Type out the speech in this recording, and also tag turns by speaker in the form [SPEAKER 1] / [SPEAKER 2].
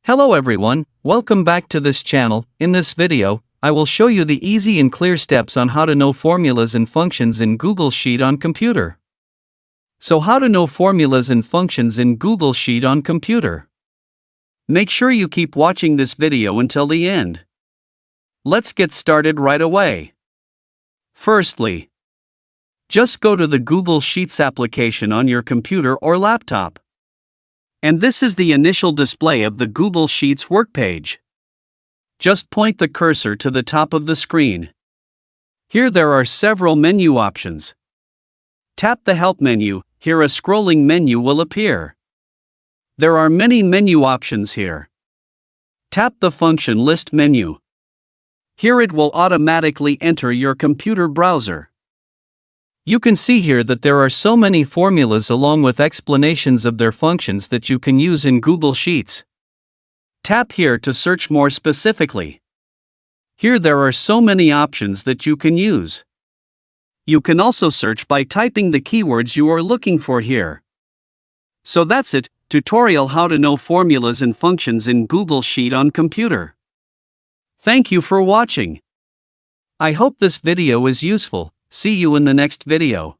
[SPEAKER 1] Hello everyone, welcome back to this channel. In this video, I will show you the easy and clear steps on how to know formulas and functions in Google Sheet on computer. So how to know formulas and functions in Google Sheet on computer? Make sure you keep watching this video until the end. Let's get started right away. Firstly, just go to the Google Sheets application on your computer or laptop. And this is the initial display of the Google Sheets workpage. Just point the cursor to the top of the screen. Here there are several menu options. Tap the Help menu, here a scrolling menu will appear. There are many menu options here. Tap the Function List menu. Here it will automatically enter your computer browser. You can see here that there are so many formulas along with explanations of their functions that you can use in Google Sheets. Tap here to search more specifically. Here there are so many options that you can use. You can also search by typing the keywords you are looking for here. So that's it, tutorial how to know formulas and functions in Google Sheet on computer. Thank you for watching. I hope this video is useful. See you in the next video.